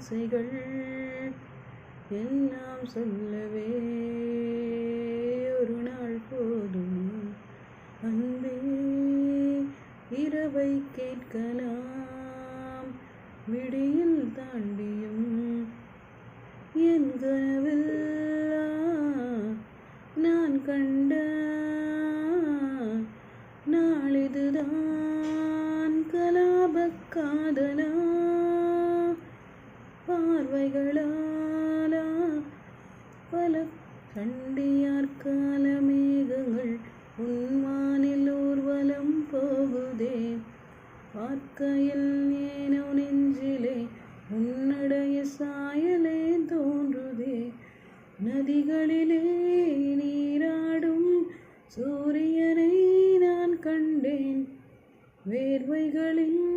ஆசைகள் எல்லாம் சொல்லவே ஒரு நாள் போதும் அன்பே. இரவை கேட்கலாம் விடியில் தாண்டியும் என் கனவில் நான் கண்ட நாளிதுதான். கலாபக் காதலா பார்வைகளாலா பல சண்டியார் கால மேகங்கள் உன்வானில் ஊர்வலம் போகுதே. பார்க்கையில் ஏனோ நெஞ்சிலே உன்னுடைய சாயலே தோன்றுதே. நதிகளிலே நீராடும் சூரியனை நான் கண்டேன். வேர்வைகளின்